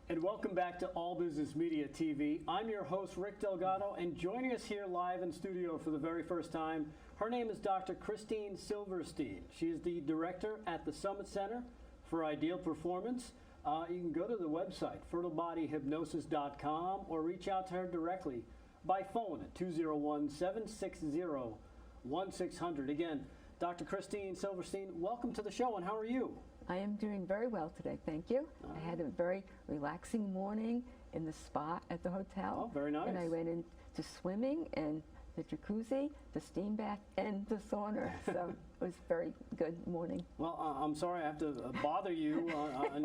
And welcome back to All Business Media TV. I'm your host, Rick Delgado, and joining us here live in studio for the very first time, her name is Dr. Christine Silverstein. She is the director at the Summit Center for Ideal Performance. You can go to the website, fertilebodyhypnosis.com, or reach out to her directly by phone at 201-760-1600. Again, Dr. Christine Silverstein, welcome to the show, and how are you? I am doing very well today, thank you. I had a very relaxing morning in the spa at the hotel. Oh, very nice. And I went into swimming and the jacuzzi, the steam bath, and the sauna. So it was a very good morning. Well, I'm sorry I have to bother you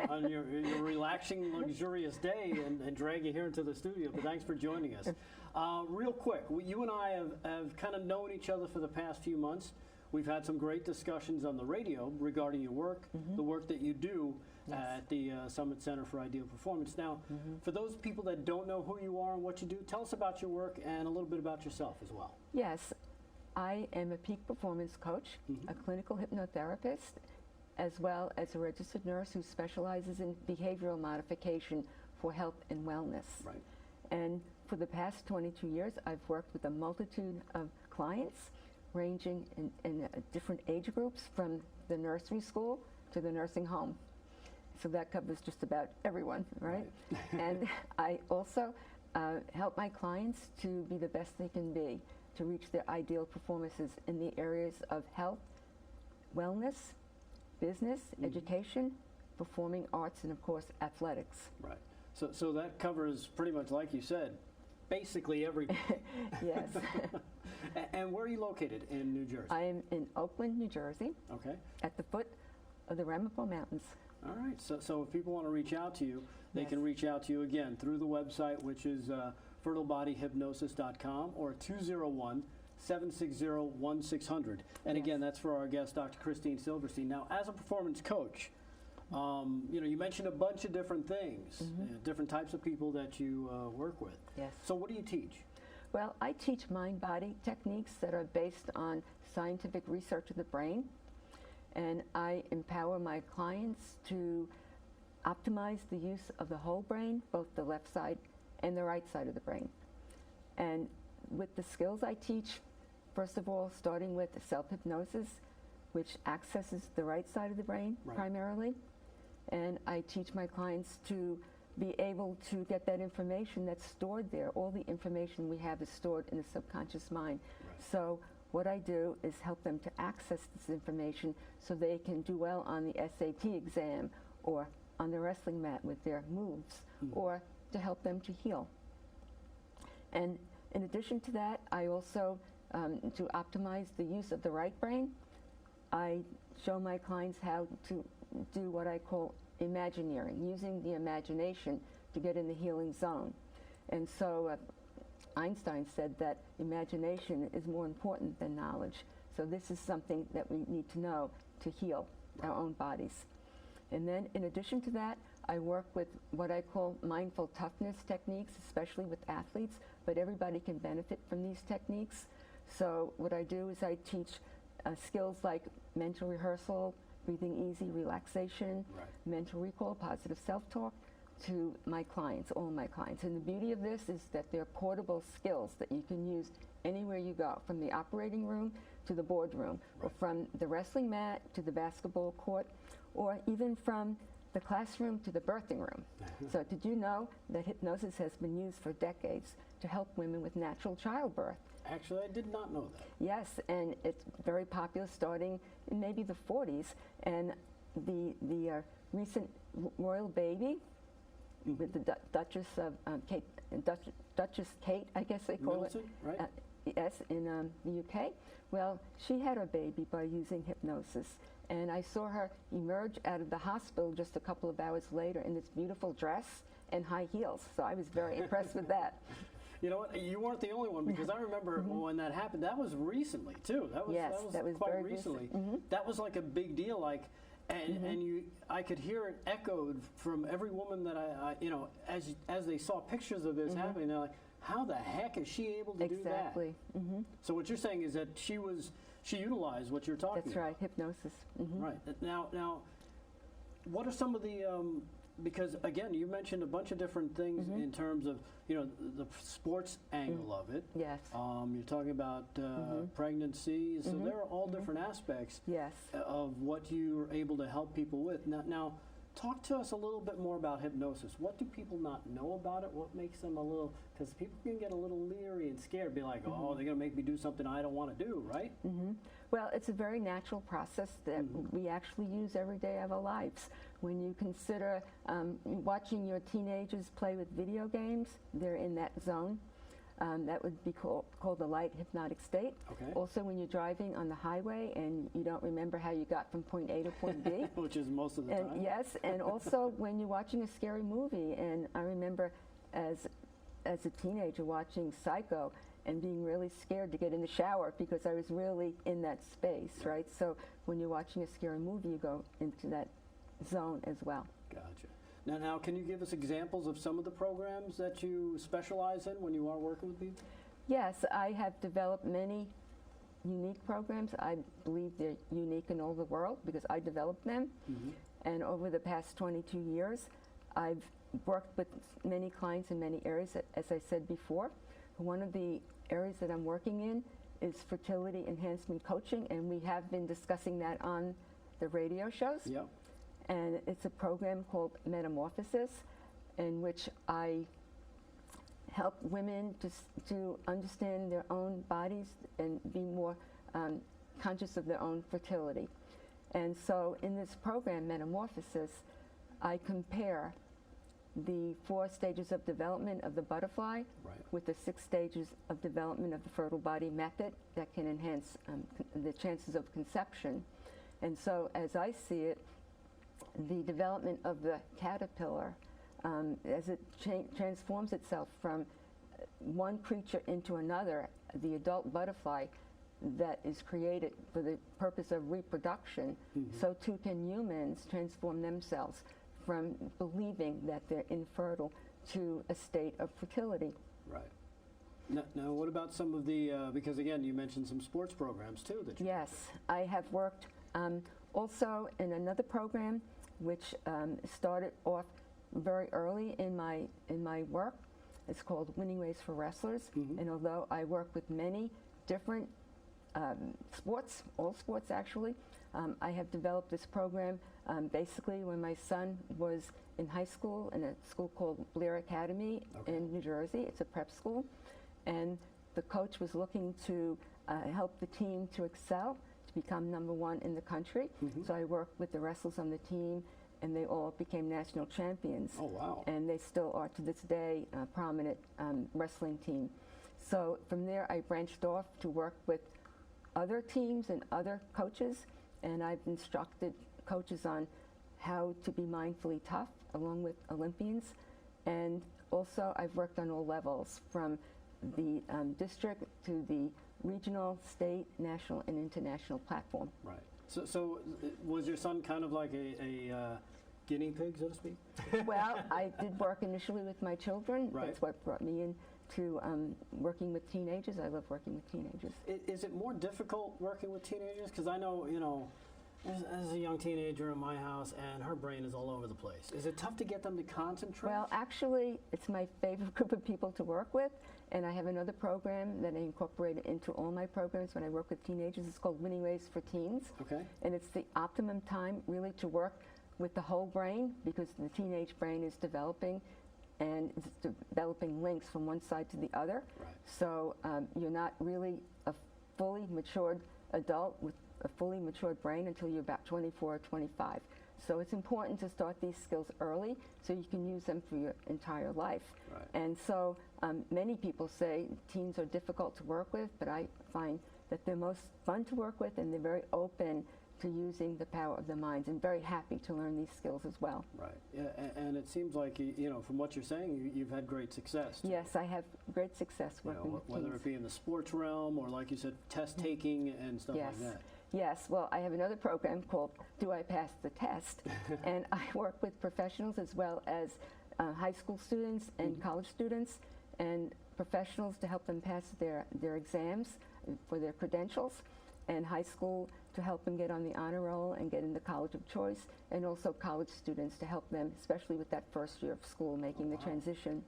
on your relaxing, luxurious day and drag you here into the studio, but thanks for joining us. Real quick, you and I have kind of known each other for the past few months. We've had some great discussions on the radio regarding your work, the work that you do at the Summit Center for Ideal Performance. Now, for those people that don't know who you are and what you do, tell us about your work and a little bit about yourself as well. Yes, I am a peak performance coach, a clinical hypnotherapist, as well as a registered nurse who specializes in behavioral modification for health and wellness. Right. And for the past 22 years, I've worked with a multitude of clients, ranging in different age groups, from the nursery school to the nursing home. So that covers just about everyone, right? And I also help my clients to be the best they can be, to reach their ideal performances in the areas of health, wellness, business, education, performing arts, and of course, athletics. Right. So that covers pretty much, like you said, basically everything. Yes. And where are you located in New Jersey? I am in Oakland, New Jersey. Okay. At the foot of the Ramapo Mountains. All right. So if people want to reach out to you, they can reach out to you again through the website, which is fertilebodyhypnosis.com, or 201-760-1600. And again, that's for our guest, Dr. Christine Silverstein. Now, as a performance coach, you mentioned a bunch of different things, different types of people that you work with. Yes. So what do you teach? Well, I teach mind-body techniques that are based on scientific research of the brain, and I empower my clients to optimize the use of the whole brain, both the left side and the right side of the brain. And with the skills I teach, first of all, starting with self-hypnosis, which accesses the right side of the brain primarily. And I teach my clients to be able to get that information that's stored there. All the information we have is stored in the subconscious mind. So what I do is help them to access this information so they can do well on the SAT exam, or on the wrestling mat with their moves, or to help them to heal. And in addition to that, I also, to optimize the use of the right brain, I show my clients how to do what I call imagineering, using the imagination to get in the healing zone. And so Einstein said that imagination is more important than knowledge. So this is something that we need to know to heal our own bodies. And then in addition to that, I work with what I call mindful toughness techniques, especially with athletes, but everybody can benefit from these techniques. So what I do is I teach skills like mental rehearsal, breathing easy, relaxation, mental recall, positive self-talk to my clients, all my clients. And the beauty of this is that they're portable skills that you can use anywhere you go, from the operating room to the boardroom, or from the wrestling mat to the basketball court, or even from the classroom to the birthing room. So did you know that hypnosis has been used for decades to help women with natural childbirth? Actually, I did not know that. Yes, and it's very popular starting in maybe the 40s. And the recent royal baby with the Duchess of Duchess Kate, I guess they call Middleton, it. Right? Yes, in the UK. Well, she had her baby by using hypnosis. And I saw her emerge out of the hospital just a couple of hours later in this beautiful dress and high heels. So I was very impressed with that. You know what? You weren't the only one, because I remember when that happened. That was recently too. That was quite very recently. recent. That was like a big deal. Like, and I could hear it echoed from every woman that I as they saw pictures of this happening. They're like, how the heck is she able to do that? Exactly. So what you're saying is that she utilized what you're talking about. That's right, hypnosis. Right. Now, what are some of the because again, you mentioned a bunch of different things in terms of, you know, the sports angle of it. Yes. You're talking about pregnancy, so there are all different aspects Yes. of what you're able to help people with. Now, talk to us a little bit more about hypnosis. What do people not know about it? What makes them a little, because people can get a little leery and scared, be like, oh, they're going to make me do something I don't want to do, right? Well, it's a very natural process that we actually use every day of our lives. When you consider watching your teenagers play with video games, they're in that zone. That would be called the light hypnotic state. Okay. Also, when you're driving on the highway and you don't remember how you got from point A to point B. Which is most of the time. Yes, and also when you're watching a scary movie. And I remember as a teenager watching Psycho and being really scared to get in the shower because I was really in that space, right? So when you're watching a scary movie, you go into that zone as well. Gotcha. Now, can you give us examples of some of the programs that you specialize in when you are working with people? Yes, I have developed many unique programs. I believe they're unique in all the world because I developed them. And over the past 22 years, I've worked with many clients in many areas, as I said before. One of the areas that I'm working in is fertility enhancement coaching, and we have been discussing that on the radio shows. Yep. And it's a program called Metamorphosis, in which I help women to understand their own bodies and be more conscious of their own fertility. And so in this program, Metamorphosis, I compare the 4 stages of development of the butterfly with the 6 stages of development of the fertile body method that can enhance the chances of conception. And so as I see it, the development of the caterpillar, as it transforms itself from one creature into another, the adult butterfly that is created for the purpose of reproduction, so too can humans transform themselves from believing that they're infertile to a state of fertility. Right. Now what about some of the, because again, you mentioned some sports programs too that you Yes, I have worked also in another program which started off very early in my work. It's called Winning Ways for Wrestlers. And although I work with many different sports, all sports actually, I have developed this program basically when my son was in high school in a school called Blair Academy in New Jersey. It's a prep school. And the coach was looking to help the team to excel, to become #1 in the country. So I worked with the wrestlers on the team, and they all became national champions. Oh, wow. And they still are to this day a prominent wrestling team. So from there, I branched off to work with other teams and other coaches, and I've instructed coaches on how to be mindfully tough along with Olympians. And also I've worked on all levels, from the district to the regional, state, national, and international platform. Right. So was your son kind of like a guinea pig, so to speak? Well, I did work initially with my children. Right. That's what brought me into working with teenagers. I love working with teenagers. Is it more difficult working with teenagers? Because I know, you know, as a young teenager in my house, and her brain is all over the place. Is it tough to get them to concentrate? Well, actually, it's my favorite group of people to work with, and I have another program that I incorporated into all my programs when I work with teenagers. It's called Winning Ways for Teens. Okay. And it's the optimum time really to work with the whole brain, because the teenage brain is developing, and it's developing links from one side to the other. Right. So you're not really a fully matured adult with a fully matured brain until you're about 24 or 25. So it's important to start these skills early so you can use them for your entire life. Right. And so many people say teens are difficult to work with, but I find that they're most fun to work with, and they're very open to using the power of the minds, and very happy to learn these skills as well. Right. Yeah, and it seems like, you know, from what you're saying, you've had great success. Yes, I have great success working with whether teens. it be in the sports realm or, like you said, test taking and stuff Yes. like that. Yes, well, I have another program called Do I Pass the Test? And I work with professionals as well as high school students and college students, and professionals to help them pass their exams for their credentials. and high school to help them get on the honor roll and get into college of choice, and also college students to help them, especially with that first year of school, making the transition.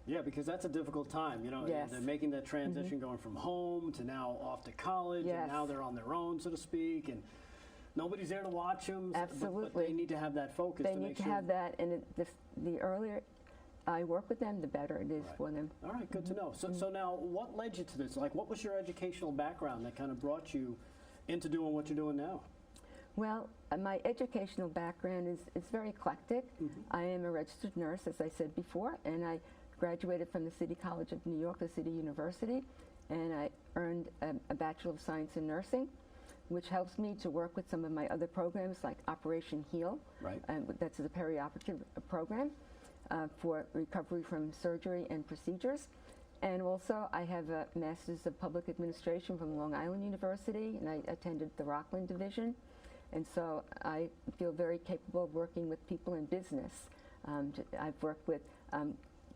Yeah, because that's a difficult time, you know. Yes. They're making that transition going from home to now off to college, Yes. and now they're on their own, so to speak, and nobody's there to watch them. Absolutely. But they need to have that focus. They to need make to sure. have that, and the earlier I work with them, the better it is Right. for them. All right, good to know. So now, what led you to this? Like, what was your educational background that kind of brought you into doing what you're doing now? Well, my educational background is very eclectic. I am a registered nurse, as I said before, and I graduated from the City College of New York, the City University, and I earned a Bachelor of Science in Nursing, which helps me to work with some of my other programs like Operation Heal. Right. That's the perioperative program for recovery from surgery and procedures. And also, I have a Master's of Public Administration from Long Island University, and I attended the Rockland Division. And so I feel very capable of working with people in business. I've worked with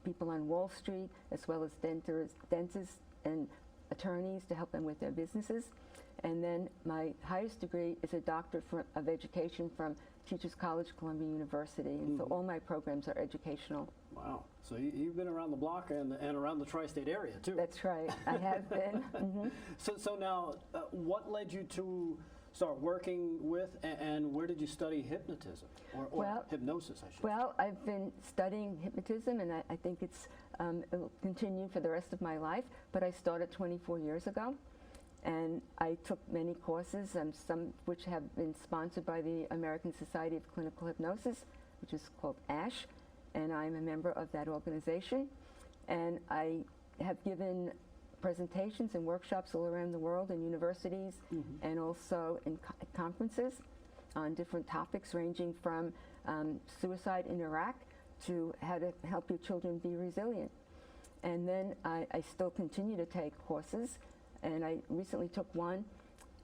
people on Wall Street, as well as dentists and attorneys to help them with their businesses. And then my highest degree is a Doctor of Education from Teachers College, Columbia University. And so all my programs are educational. Wow. So you've been around the block and around the tri-state area, too. That's right. I have been. So now, what led you to start working with, and where did you study hypnotism? Or hypnosis, I should say. Well, I've been studying hypnotism, and I think it will continue for the rest of my life. But I started 24 years ago. And I took many courses, some which have been sponsored by the American Society of Clinical Hypnosis, which is called ASH, and I'm a member of that organization. And I have given presentations and workshops all around the world in universities and also in conferences on different topics ranging from suicide in Iraq to how to help your children be resilient. And then I still continue to take courses. And I recently took one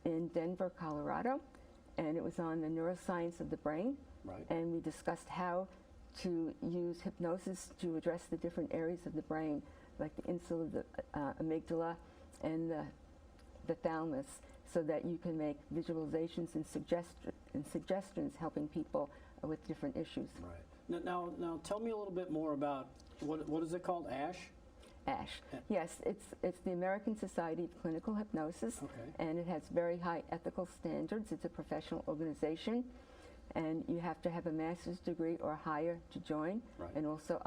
in Denver, Colorado, and it was on the neuroscience of the brain. Right. And we discussed how to use hypnosis to address the different areas of the brain, like the insula, the amygdala, and the thalamus, so that you can make visualizations and suggestions helping people with different issues. Right. Now tell me a little bit more about, what is it called, ASH? ASH. Yes, it's the American Society of Clinical Hypnosis, and it has very high ethical standards. It's a professional organization, and you have to have a master's degree or higher to join, and also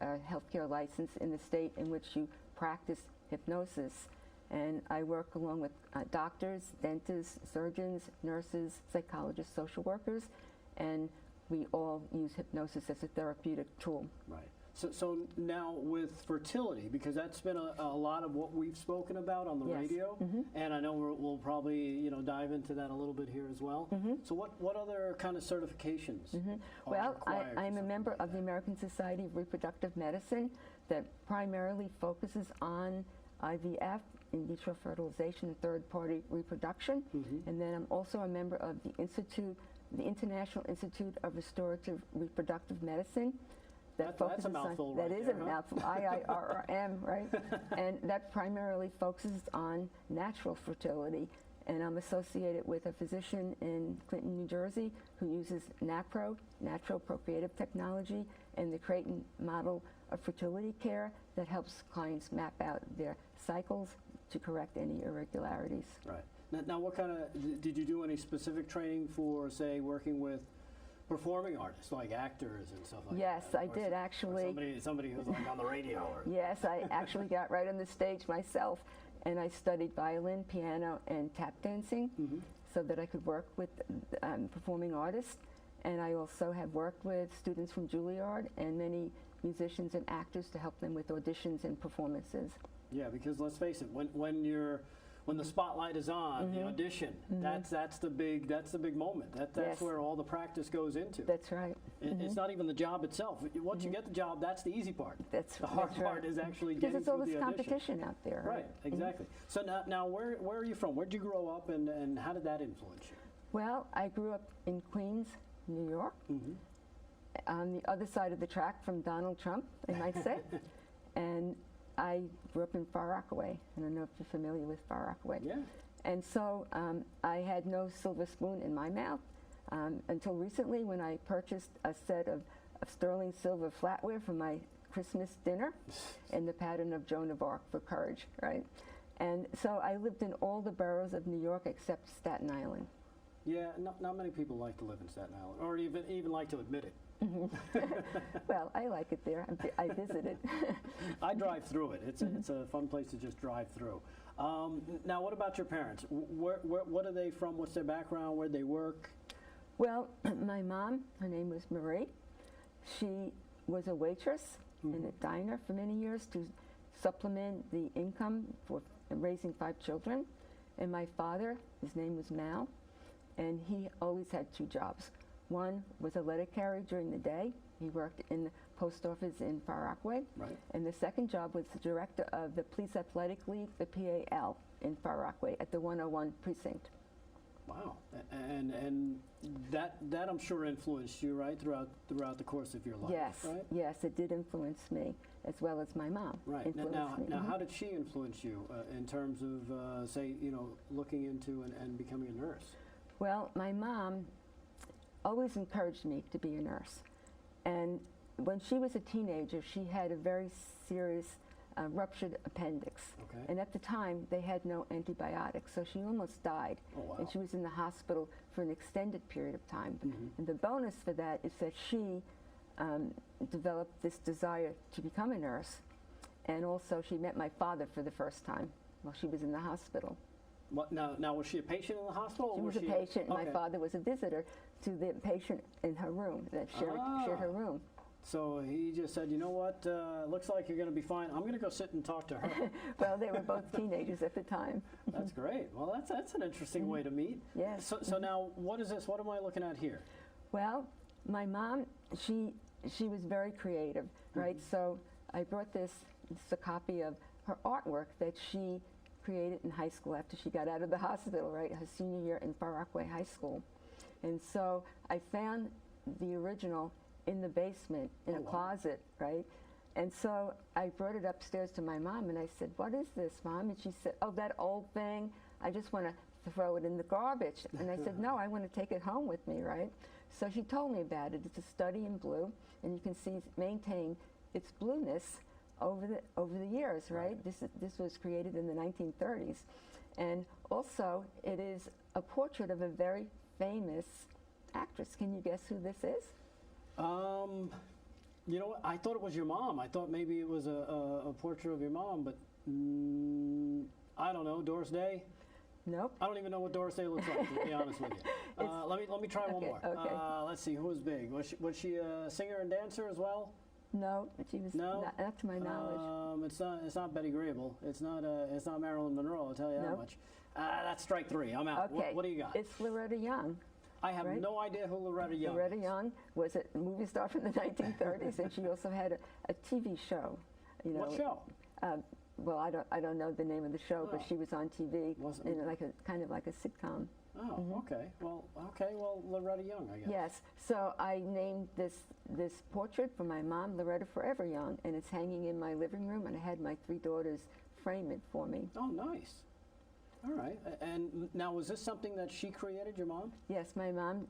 a healthcare license in the state in which you practice hypnosis. And I work along with doctors, dentists, surgeons, nurses, psychologists, social workers, and we all use hypnosis as a therapeutic tool. Right. So now with fertility, because that's been a lot of what we've spoken about on the radio, and I know we'll probably dive into that a little bit here as well. So what other kind of certifications are Well, required? I'm a member of the American Society of Reproductive Medicine that primarily focuses on IVF, in vitro fertilization, and third-party reproduction. And then I'm also a member of the International Institute of Restorative Reproductive Medicine. That's a mouthful, right? That is a mouthful, IIRRM, right? And that primarily focuses on natural fertility. And I'm associated with a physician in Clinton, New Jersey, who uses NAPRO, Natural Procreative Technology, and the Creighton model of fertility care that helps clients map out their cycles to correct any irregularities. Right. Now what kind of, did you do any specific training for, say, working with performing artists, like actors and stuff like that? Yes, I did actually. Or somebody who's like on the radio. Or Yes, I actually got right on the stage myself, and I studied violin, piano, and tap dancing so that I could work with performing artists. And I also have worked with students from Juilliard and many musicians and actors to help them with auditions and performances. Yeah, because let's face it, when the spotlight is on, the audition, that's the big moment. That's where all the practice goes into. That's right. It's not even the job itself. Once you get the job, that's the easy part. The hard part is actually getting through the audition. Because it's all this competition out there. Right, exactly. So now where are you from? Where did you grow up, and how did that influence you? Well, I grew up in Queens, New York, on the other side of the track from Donald Trump, I might say. And I grew up in Far Rockaway. I don't know if you're familiar with Far Rockaway. Yeah. And so I had no silver spoon in my mouth until recently when I purchased a set of sterling silver flatware for my Christmas dinner in the pattern of Joan of Arc for courage, right? And so I lived in all the boroughs of New York except Staten Island. Yeah, not many people like to live in Staten Island, or even like to admit it. Well, I like it there. I visit it. I drive through it. It's a fun place to just drive through. Now, what about your parents? What are they from? What's their background? Where they work? Well, my mom, her name was Marie. She was a waitress in a diner for many years to supplement the income for raising 5 children. And my father, his name was Mal, and he always had 2 jobs. One was a letter carrier during the day. He worked in the post office in Far Rockaway. Right. And the second job was the director of the Police Athletic League, the PAL, in Far Rockaway at the 101 precinct. Wow, and that I'm sure influenced you, right, throughout the course of your life. Yes, right? yes, it did influence me, as well as my mom. Right. Influenced me. Now, how did she influence you in terms of, say, looking into and becoming a nurse? Well, my mom always encouraged me to be a nurse. And when she was a teenager, she had a very serious ruptured appendix. Okay. And at the time, they had no antibiotics, so she almost died. Oh, wow. And she was in the hospital for an extended period of time. And the bonus for that is that she developed this desire to become a nurse. And also, she met my father for the first time while she was in the hospital. What, now, was she a patient in the hospital? She or was a patient. Okay. My father was a visitor to the patient in her room that shared her room. So he just said, you know what, looks like you're going to be fine. I'm going to go sit and talk to her. Well, they were both teenagers at the time. That's great. Well, that's an interesting way to meet. Yes. So now, what is this? What am I looking at here? Well, my mom, she was very creative, right? So I brought this a copy of her artwork that she created in high school after she got out of the hospital, right? Her senior year in Far Rockaway High School. And so I found the original in the basement in a closet, right? And so I brought it upstairs to my mom and I said, what is this, Mom? And she said, oh, that old thing, I just want to throw it in the garbage. And I said, no, I want to take it home with me, right? So she told me about it. It's a study in blue, and you can see it's maintained its blueness over the years, right? This was created in the 1930s. And also, it is a portrait of a very famous actress. Can you guess who this is? You know what? I thought it was your mom. I thought maybe it was a portrait of your mom, but I don't know. Doris Day? Nope. I don't even know what Doris Day looks like, to be honest with you. Let me try one more. Okay. Let's see. Who was big? Was she a singer and dancer as well? No, she was not to my knowledge. It's not Betty Grable. It's not Marilyn Monroe. I'll tell you that much. That's strike 3. I'm out. Okay. What do you got? It's Loretta Young. I have no idea who Loretta Young Loretta is. Young was a movie star from the 1930s, and she also had a TV show. What show? Well, I don't know the name of the show, but she was on TV in kind of like a sitcom. Oh, okay. Well, Loretta Young, I guess. Yes. So I named this portrait for my mom, Loretta Forever Young, and it's hanging in my living room, and I had my 3 daughters frame it for me. Oh, nice. All right. And now, was this something that she created, your mom? Yes, my mom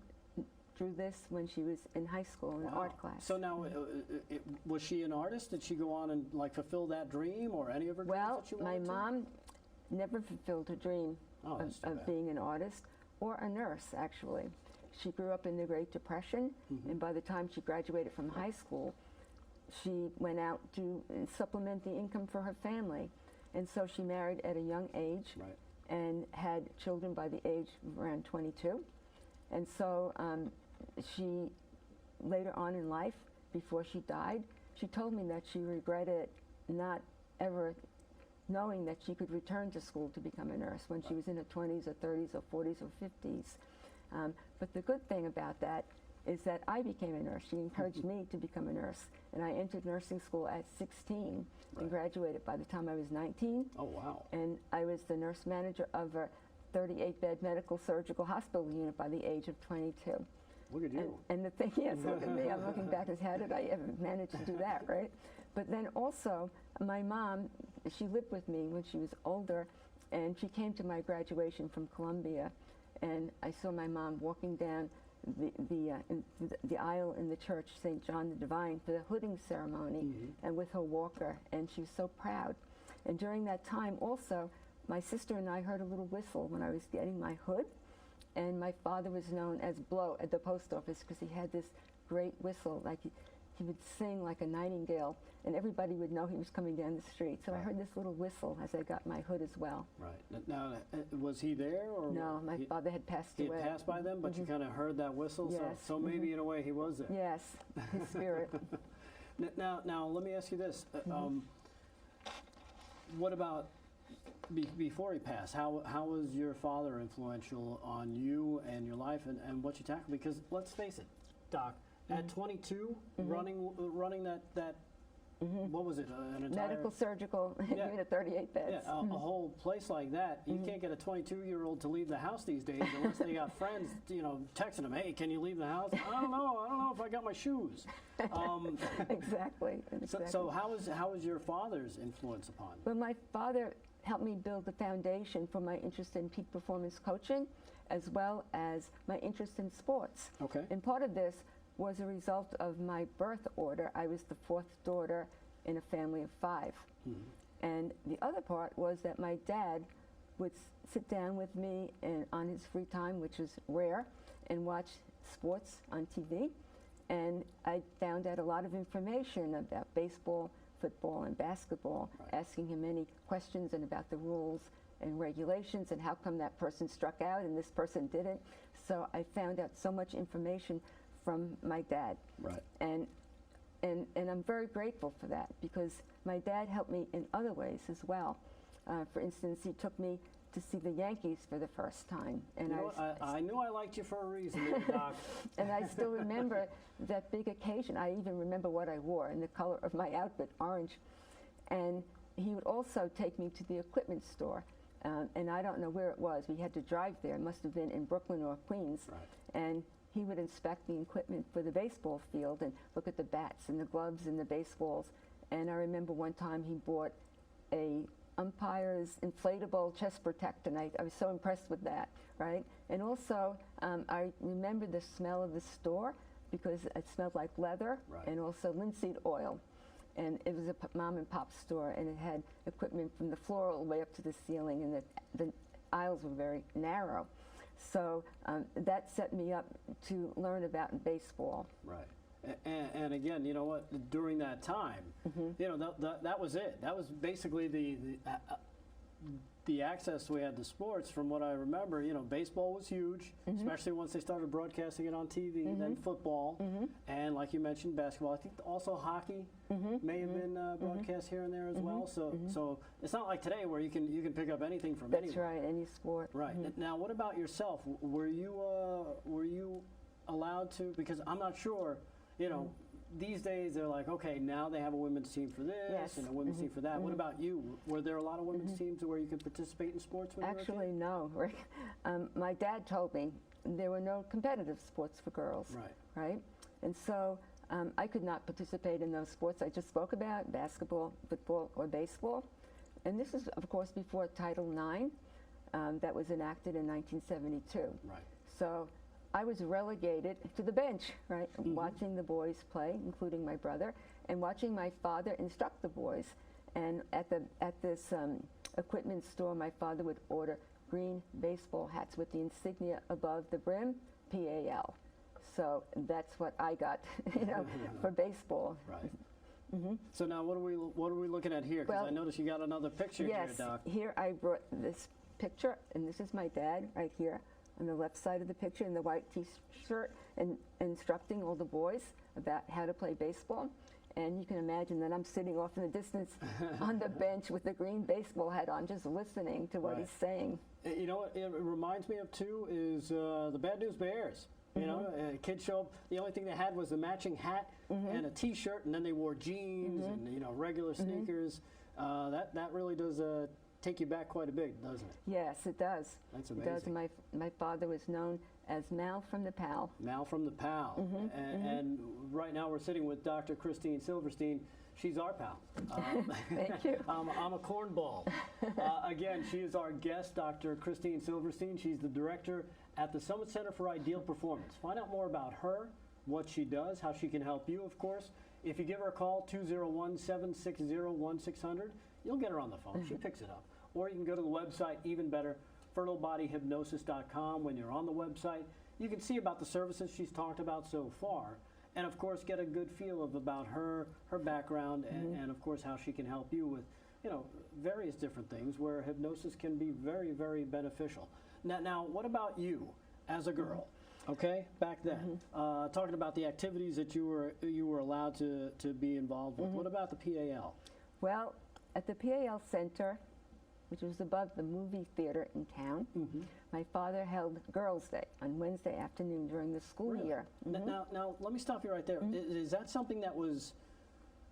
drew this when she was in high school in art class. So now, was she an artist? Did she go on and fulfill that dream, or any of her dreams that she wanted to? My mom never fulfilled her dream of being an artist or a nurse, actually. She grew up in the Great Depression, and by the time she graduated from high school, she went out to supplement the income for her family. And so she married at a young age and had children by the age of around 22. And so she, later on in life, before she died, she told me that she regretted not ever knowing that she could return to school to become a nurse when she was in her 20s or 30s or 40s or 50s. But the good thing about that is that I became a nurse. She encouraged me to become a nurse. And I entered nursing school at 16 and graduated by the time I was 19. Oh, wow. And I was the nurse manager of a 38-bed medical surgical hospital unit by the age of 22. Look at you. And the thing, yes, look at me. I'm looking back as how did I ever manage to do that, right? But then also, my mom, she lived with me when she was older, And she came to my graduation from Columbia, and I saw my mom walking down the aisle in the church, St. John the Divine, for the hooding ceremony, and with her walker, and she was so proud. And during that time also, my sister and I heard a little whistle when I was getting my hood, and my father was known as Blow at the post office because he had this great whistle, like he would sing like a nightingale, and everybody would know he was coming down the street. So I heard this little whistle as I got my hood as well. Right. Now, was he there? Or no, my father had passed away. He had passed by them, but you kind of heard that whistle? Yes. So maybe in a way he was there. Yes, his spirit. Now, let me ask you this. What about before he passed? How was your father influential on you and your life and what you tackled? Because let's face it, Doc, at 22, running that what was it? An entire medical surgical unit, 38 beds. Yeah, a whole place like that. You can't get a 22-year-old to leave the house these days unless they got friends, texting them, "Hey, can you leave the house?" I don't know if I got my shoes. Exactly. So how was your father's influence upon you? Well, my father helped me build the foundation for my interest in peak performance coaching, as well as my interest in sports. Okay. And part of this was a result of my birth order. I was the fourth daughter in a family of 5. And the other part was that my dad would sit down with me and on his free time, which was rare, and watch sports on TV. And I found out a lot of information about baseball, football, and basketball, asking him any questions and about the rules and regulations and how come that person struck out and this person didn't. So I found out so much information from my dad. Right. And I'm very grateful for that because my dad helped me in other ways as well. For instance, he took me to see the Yankees for the first time. And I knew I liked you for a reason, Doc. And I still remember that big occasion. I even remember what I wore and the color of my outfit, orange. And he would also take me to the equipment store. And I don't know where it was. We had to drive there. It must have been in Brooklyn or Queens. Right. And he would inspect the equipment for the baseball field and look at the bats and the gloves and the baseballs. And I remember one time he bought a umpire's inflatable chest protector, and I was so impressed with that, right? And also, I remember the smell of the store because it smelled like leather and also linseed oil. And it was a mom and pop store, and it had equipment from the floor all the way up to the ceiling, and the aisles were very narrow. So that set me up to learn about baseball. Right. And again, you know what? During that time, that was it. That was basically the access we had to sports. From what I remember, baseball was huge, especially once they started broadcasting it on TV. Then football, and like you mentioned, basketball. I think also hockey may have been broadcast here and there as well. So it's not like today where you can pick up anything from anywhere. That's right, any sport. Right. Now, what about yourself? Were you allowed to? Because I'm not sure. These days they're like, okay, now they have a women's team for this and a women's team for that. What about you? Were there a lot of women's teams where you could participate in sports when you were a kid? No. Rick. My dad told me there were no competitive sports for girls. Right. And so I could not participate in those sports I just spoke about, basketball, football, or baseball. And this is, of course, before Title IX that was enacted in 1972. Right. So I was relegated to the bench, right, watching the boys play, including my brother, and watching my father instruct the boys. And at this equipment store, my father would order green baseball hats with the insignia above the brim, PAL. So that's what I got, for baseball. Right. So now, what are we looking at here? Because I noticed you got another picture here, Doc. Yes, here I brought this picture, and this is my dad right here on the left side of the picture in the white T-shirt, and instructing all the boys about how to play baseball. And you can imagine that I'm sitting off in the distance on the bench with the green baseball hat on, just listening to what he's saying. You know what it reminds me of too is the Bad News Bears. Kids show up. The only thing they had was a matching hat and a T-shirt, and then they wore jeans and regular sneakers. That really does take you back quite a bit, doesn't it? Yes, it does. That's amazing. It does. My father was known as Mal from the Pal. Mal from the Pal. And right now we're sitting with Dr. Christine Silverstein. She's our pal. Thank you. I'm a cornball. Again, she is our guest, Dr. Christine Silverstein. She's the director at the Summit Center for Ideal Performance. Find out more about her, what she does, how she can help you, of course. If you give her a call, 201-760-1600, you'll get her on the phone. She picks it up. Or you can go to the website, even better, fertilebodyhypnosis.com. When you're on the website, you can see about the services she's talked about so far. And of course, get a good feel about her background, and of course how she can help you with, various different things where hypnosis can be very, very beneficial. Now, what about you as a girl? Okay, back then, talking about the activities that you were allowed to be involved with. What about the PAL? Well, at the PAL Center, which was above the movie theater in town, my father held Girls' Day on Wednesday afternoon during the school year. Now, let me stop you right there. Is that something that was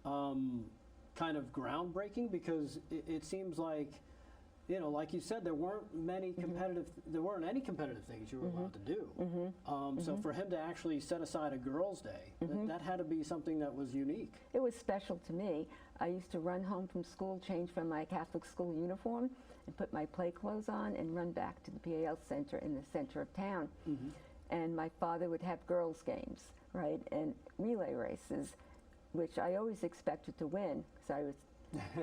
kind of groundbreaking? Because it seems like, like you said, there weren't any competitive things you were allowed to do. So for him to actually set aside a Girls' Day, that had to be something that was unique. It was special to me. I used to run home from school, change from my Catholic school uniform, and put my play clothes on and run back to the PAL Center in the center of town. And my father would have girls' games, right, and relay races, which I always expected to win, because I was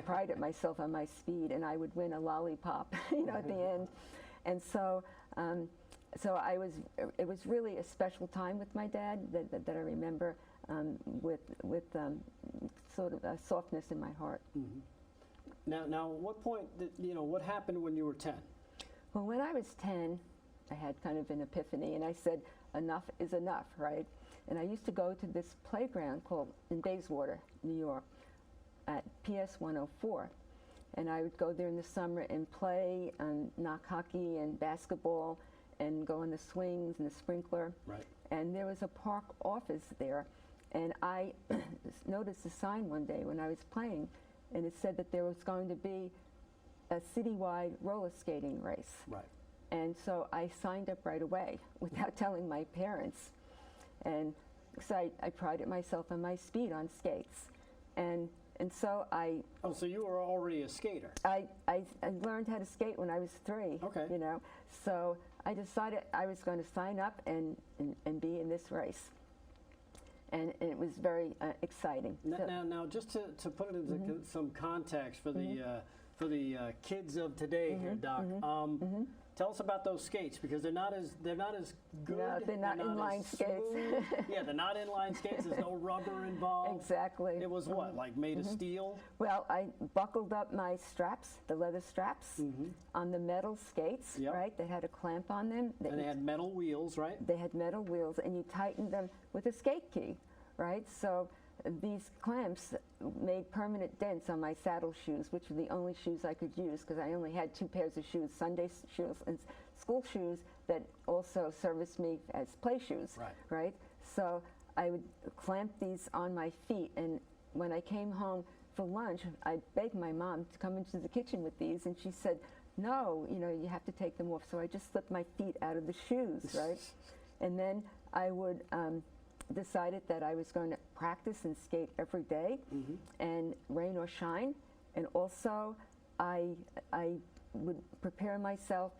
prided myself on my speed, and I would win a lollipop, at the end. And so, it was really a special time with my dad that I remember with sort of a softness in my heart. Now, what point what happened when you were 10? Well, when I was 10, I had kind of an epiphany, and I said, enough is enough, right? And I used to go to this playground called in Bayswater, New York, at PS 104. And I would go there in the summer and play knock hockey and basketball and go on the swings and the sprinkler. Right. And there was a park office there. And I noticed a sign one day when I was playing, and it said that there was going to be a citywide roller skating race. Right. And so I signed up right away without telling my parents. And so I prided myself on my speed on skates. And so I... Oh, so you were already a skater. I learned how to skate when I was 3. Okay. So I decided I was going to sign up and be in this race. And it was very exciting. Now, just to put it into some context for the kids of today here, Doc. Tell us about those skates, because they're not as good. No, they're not inline skates. Yeah, they're not inline skates. There's no rubber involved. Exactly. It was what, like made of steel? Well, I buckled up my straps, the leather straps, on the metal skates, right? They had a clamp on them. And they had metal wheels, right? They had metal wheels, and you tightened them with a skate key, right? So these clamps made permanent dents on my saddle shoes, which were the only shoes I could use, because I only had 2 pairs of shoes, Sunday shoes and school shoes, that also serviced me as play shoes, right? So I would clamp these on my feet, and when I came home for lunch, I begged my mom to come into the kitchen with these, and she said, no, you have to take them off. So I just slipped my feet out of the shoes, right? And then I would decided that I was going to practice and skate every day, and rain or shine. And also, I would prepare myself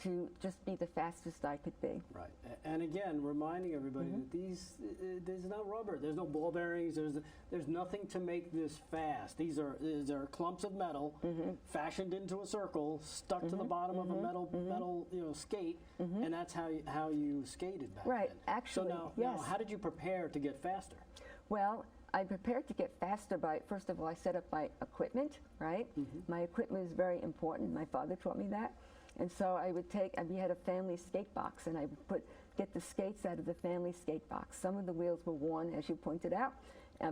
to just be the fastest I could be. Right. And again, reminding everybody that there's no rubber, there's no ball bearings, there's nothing to make this fast. These are clumps of metal fashioned into a circle, stuck to the bottom of a metal skate, and that's how you skated back then. Actually, so now, how did you prepare to get faster? Well, I prepared to get faster by, first of all, I set up my equipment, right? My equipment is very important. My father taught me that. And so I would we had a family skate box, and I would get the skates out of the family skate box. Some of the wheels were worn, as you pointed out,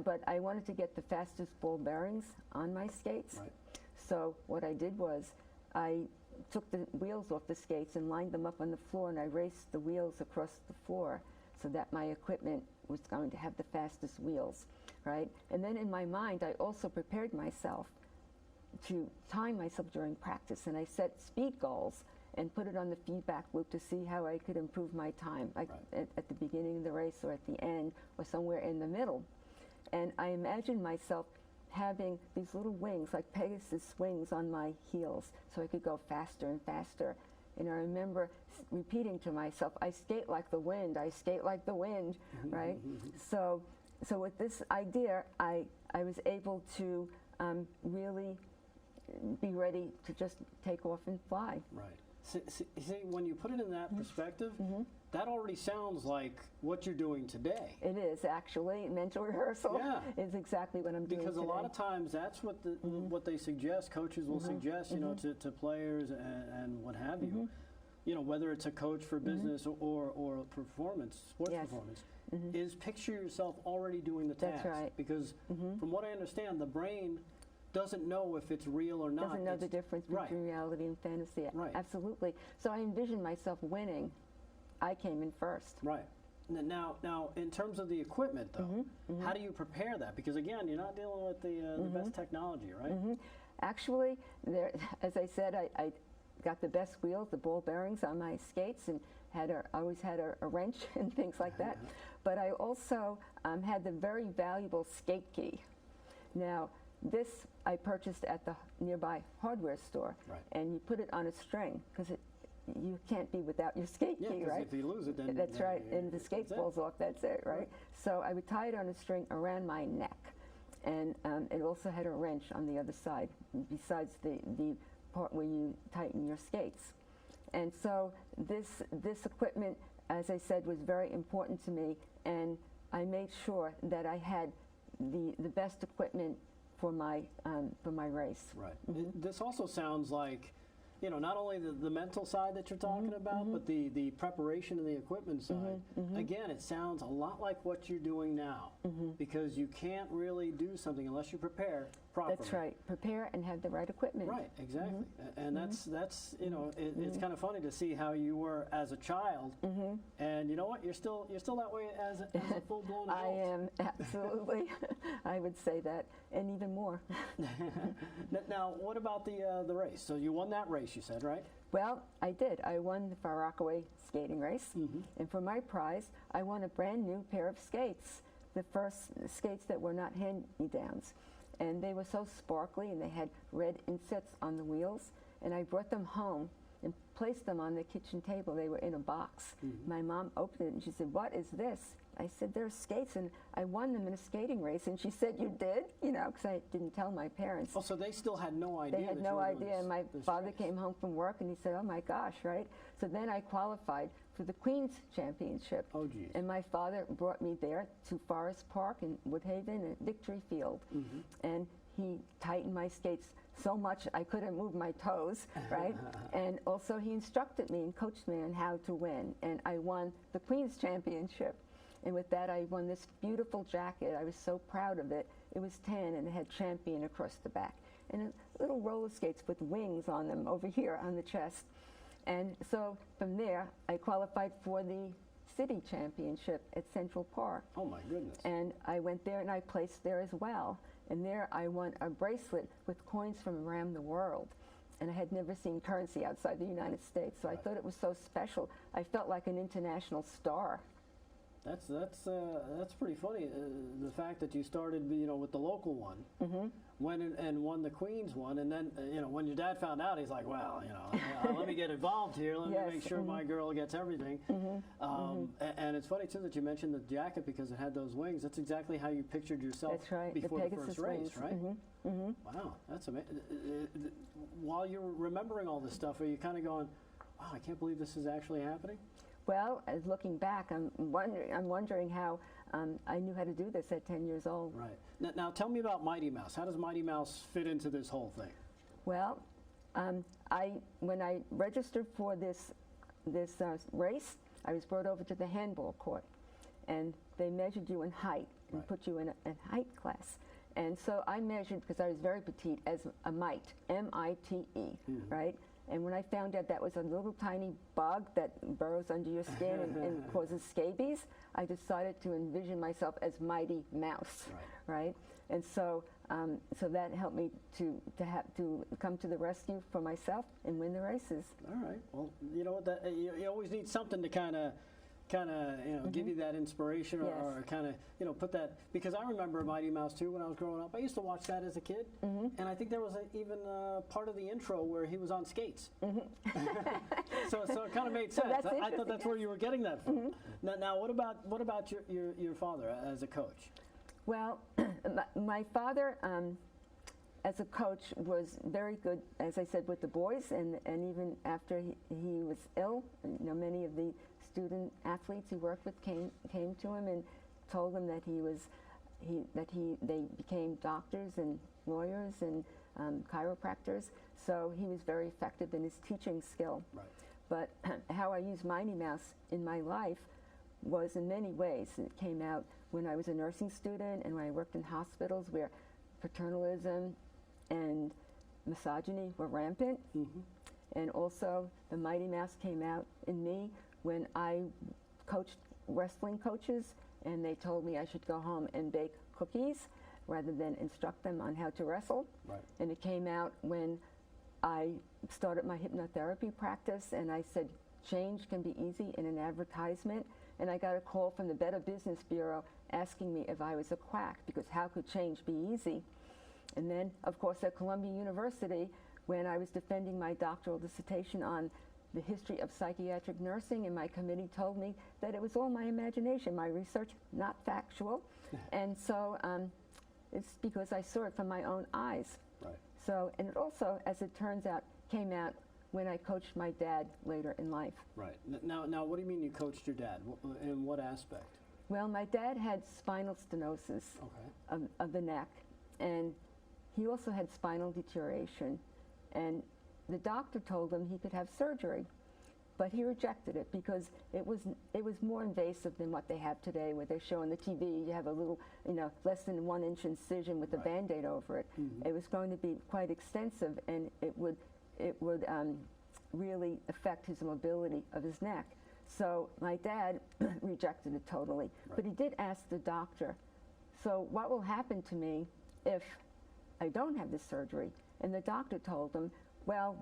but I wanted to get the fastest ball bearings on my skates. Right. So what I did was I took the wheels off the skates and lined them up on the floor, and I raced the wheels across the floor so that my equipment was going to have the fastest wheels, right? And then in my mind, I also prepared myself to time myself during practice, and I set speed goals, and put it on the feedback loop to see how I could improve my time, like at the beginning of the race or at the end or somewhere in the middle. And I imagined myself having these little wings, like Pegasus wings on my heels, so I could go faster and faster. And I remember repeating to myself, I skate like the wind, I skate like the wind, right? So with this idea, I was able to really be ready to just take off and fly. Right. See, when you put it in that perspective, that already sounds like what you're doing today. It is actually. Mental rehearsal is exactly what I'm doing Because today. a lot of times that's what what they suggest. Coaches will suggest, you know, to players and what have you. You know, whether it's a coach for business or performance, sports performance, is picture yourself already doing the task. That's right. Because from what I understand, the brain doesn't know if it's real or not. Doesn't know the difference between reality and fantasy. Right. Absolutely. So I envisioned myself winning. I came in first. Right. Now, in terms of the equipment, though, how do you prepare that? Because again, you're not dealing with the best technology, right? Actually, there, as I said, I got the best wheels, the ball bearings on my skates, and always had a wrench and things like that. But I also had the very valuable skate key. Now, this I purchased at the nearby hardware store, and you put it on a string because you can't be without your skate key, right? If you lose it, then that's right, and the skate falls off. That's it, right? So I would tie it on a string around my neck, and it also had a wrench on the other side, besides the part where you tighten your skates. And so this equipment, as I said, was very important to me, and I made sure that I had the best equipment for my race. Right. This also sounds like, you know, not only the mental side that you're talking about, but the preparation and the equipment side. Again, it sounds a lot like what you're doing now, because you can't really do something unless you prepare properly. That's right. Prepare and have the right equipment. Right. Exactly. And that's you know, it's kind of funny to see how you were as a child, and you know what, you're still that way as a full-blown adult. I am, absolutely. I would say that, and even more. Now, what about the race? So you won that race, you said, right? Well, I did. I won the Far Rockaway skating race, and for my prize, I won a brand new pair of skates, the first skates that were not hand-me-downs. And they were so sparkly, and they had red insets on the wheels, and I brought them home and placed them on the kitchen table. They were in a box. My mom opened it, and she said, "What is this?" I said, "They're skates, and I won them in a skating race." And she said, "You did?" You know, because I didn't tell my parents. Oh, so they still had no idea. They had no idea, and my father came home from work, and he said, "Oh my gosh," right? So then I qualified for the Queen's Championship. Oh, geez. And my father brought me there to Forest Park in Woodhaven and Victory Field, and he tightened my skates so much I couldn't move my toes, right? And also he instructed me and coached me on how to win, and I won the Queen's Championship. And with that, I won this beautiful jacket. I was so proud of it. It was tan, and it had champion across the back. And little roller skates with wings on them over here on the chest. And so from there, I qualified for the city championship at Central Park. Oh, my goodness. And I went there, and I placed there as well. And there I won a bracelet with coins from around the world. And I had never seen currency outside the United States, so I thought it was so special. I felt like an international star. That's pretty funny. The fact that you started, you know, with the local one, went and won the Queen's one, and then you know, when your dad found out, he's like, "Well, you know, let me get involved here. Let me make sure my girl gets everything." And it's funny too that you mentioned the jacket because it had those wings. That's exactly how you pictured yourself. That's right. Before the Pegasus first race, wings. right? Wow, that's amazing. While you're remembering all this stuff, are you kind of going, "Wow, I can't believe this is actually happening"? Well, as looking back, I'm wondering how I knew how to do this at 10 years old. Right. Now tell me about Mighty Mouse. How does Mighty Mouse fit into this whole thing? Well, when I registered for this race, I was brought over to the handball court, and they measured you in height and put you in a height class. And so I measured, because I was very petite, as a mite, M-I-T-E, right? And when I found out that was a little tiny bug that burrows under your skin and causes scabies, I decided to envision myself as Mighty Mouse, right? And so, so that helped me to come to the rescue for myself and win the races. All right. Well, you know what? You always need something to kind of give you that inspiration or kind of put that, because I remember Mighty Mouse too when I was growing up. I used to watch that as a kid, and I think there was even part of the intro where he was on skates. so it kind of made sense. I thought that's where you were getting that from. Now what about your father as a coach? Well, my father, as a coach, was very good, as I said, with the boys, and even after he was ill, many of the student athletes he worked with came to him and told him that they became doctors and lawyers and chiropractors. So he was very effective in his teaching skill. Right. But how I used Mighty Mouse in my life was in many ways. It came out when I was a nursing student and when I worked in hospitals where paternalism and misogyny were rampant. And also the Mighty Mouse came out in me when I coached wrestling coaches and they told me I should go home and bake cookies rather than instruct them on how to wrestle. Right. And it came out when I started my hypnotherapy practice and I said, change can be easy in an advertisement. And I got a call from the Better Business Bureau asking me if I was a quack, because how could change be easy? And then, of course, at Columbia University, when I was defending my doctoral dissertation on the history of psychiatric nursing, and my committee told me that it was all my imagination, my research, not factual. And so it's because I saw it from my own eyes. Right. So, and it also, as it turns out, came out when I coached my dad later in life. Right. Now, what do you mean you coached your dad? In what aspect? Well, my dad had spinal stenosis of the neck, and he also had spinal deterioration. And the doctor told him he could have surgery, but he rejected it because it was more invasive than what they have today, where they show on the TV you have a little, less than 1 inch incision with a Band-Aid over it. It was going to be quite extensive, and it would really affect his mobility of his neck. So my dad rejected it totally, but he did ask the doctor, so what will happen to me if I don't have this surgery? And the doctor told him, well,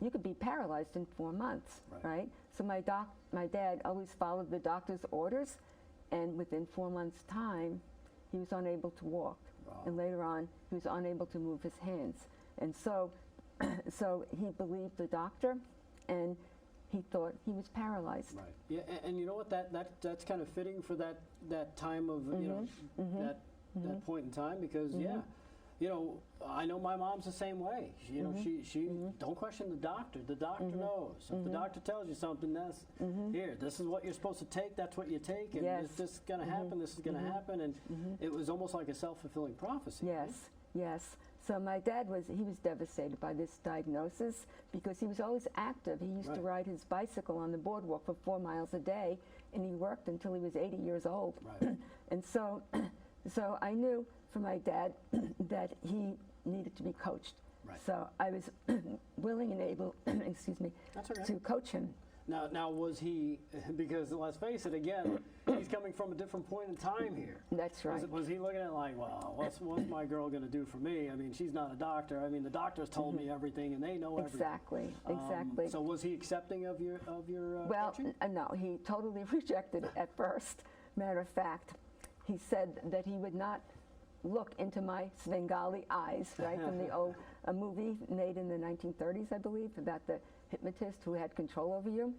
you could be paralyzed in 4 months, right? So my dad always followed the doctor's orders, and within 4 months' time, he was unable to walk. And later on, he was unable to move his hands. And so he believed the doctor, and he thought he was paralyzed. Right. Yeah, and you know what? That's kind of fitting for that time of that point in time, because I know my mom's the same way. She don't question the doctor. The doctor knows. If the doctor tells you something, that's this is what you're supposed to take. That's what you take, and this is going to happen. This is going to happen, and it was almost like a self-fulfilling prophecy. Yes, yes. So my dad was devastated by this diagnosis because he was always active. He used to ride his bicycle on the boardwalk for 4 miles a day, and he worked until he was 80 years old. Right. And so I knew from my dad that he needed to be coached. Right. So I was willing and able, excuse me, to coach him. Now was he, because let's face it, again, he's coming from a different point in time here. That's right. Was he looking at it like, well, what's my girl going to do for me? I mean, she's not a doctor. I mean, the doctors told me everything, and they know everything. Exactly. So was he accepting of your well, coaching? No, he totally rejected it at first. Matter of fact, he said that he would not look into my Svengali eyes, right, from the old movie made in the 1930s, I believe, about the hypnotist who had control over you.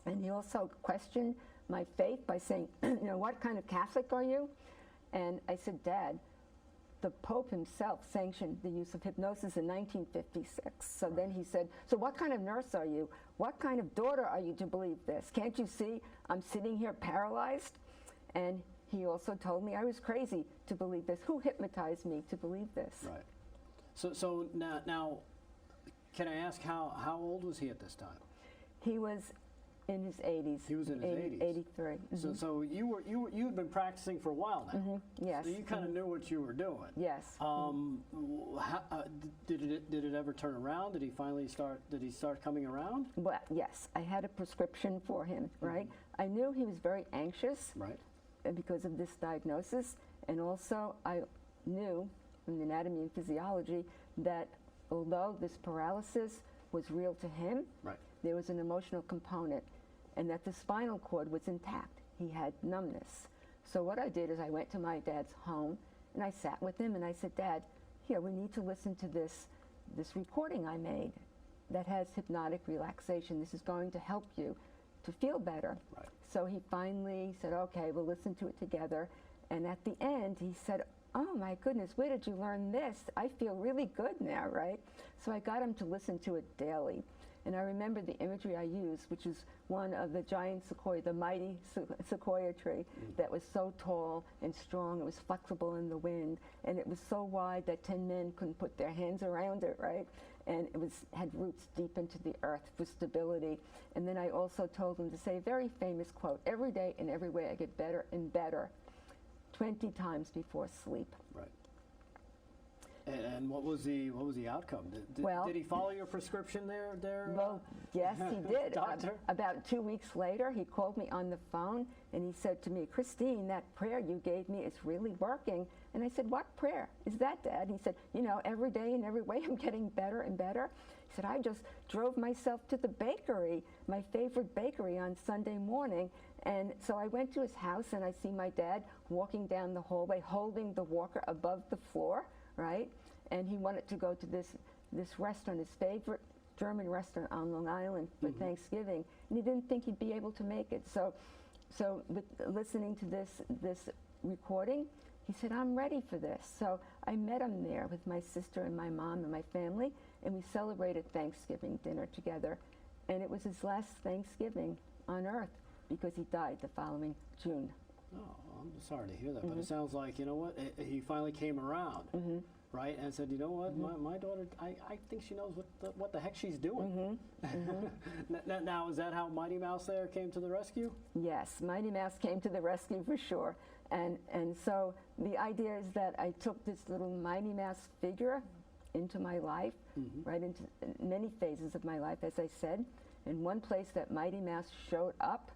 And he also questioned my faith by saying, what kind of Catholic are you? And I said, Dad, the Pope himself sanctioned the use of hypnosis in 1956. So then he said, so what kind of nurse are you? What kind of daughter are you to believe this? Can't you see I'm sitting here paralyzed? And he also told me I was crazy to believe this. Who hypnotized me to believe this? Right. So now, can I ask how old was he at this time? He was In his 80s. He was in his 80s. 83. So you had been practicing for a while now. Yes. So you kind of knew what you were doing. Yes. Did it ever turn around? Did he finally start? Did he start coming around? Well, yes. I had a prescription for him. Right. I knew he was very anxious. Right. Because of this diagnosis, and also I knew from the anatomy and physiology that although this paralysis was real to him, right, there was an emotional component, and that the spinal cord was intact. He had numbness. So what I did is I went to my dad's home and I sat with him and I said, Dad, here, we need to listen to this recording I made that has hypnotic relaxation. This is going to help you to feel better. Right. So he finally said, okay, we'll listen to it together. And at the end, he said, oh my goodness, where did you learn this? I feel really good now, right? So I got him to listen to it daily. And I remember the imagery I used, which is one of the giant sequoia, the mighty sequoia tree that was so tall and strong. It was flexible in the wind, and it was so wide that 10 men couldn't put their hands around it, right? And it had roots deep into the earth for stability. And then I also told him to say a very famous quote, every day and every way I get better and better, 20 times before sleep. Right. And what was the outcome? Did he follow your prescription there? Well, yes, he did. Doctor? About 2 weeks later, he called me on the phone and he said to me, Christine, that prayer you gave me is really working. And I said, what prayer is that, Dad? He said, you know, every day and every way I'm getting better and better. He said, I just drove myself to the bakery, my favorite bakery, on Sunday morning. And so I went to his house and I see my dad walking down the hallway holding the walker above the floor, right? And he wanted to go to this restaurant, his favorite German restaurant on Long Island for Thanksgiving. And he didn't think he'd be able to make it. So with listening to this recording, he said, I'm ready for this. So I met him there with my sister and my mom and my family, and we celebrated Thanksgiving dinner together. And it was his last Thanksgiving on Earth because he died the following June. Oh, I'm sorry to hear that, but it sounds like, you know what, he finally came around, right, and said, you know what, my daughter, I think she knows what the heck she's doing. Now, is that how Mighty Mouse there came to the rescue? Yes, Mighty Mouse came to the rescue for sure. And so the idea is that I took this little Mighty Mouse figure into my life, right into many phases of my life, as I said. And one place that Mighty Mouse showed up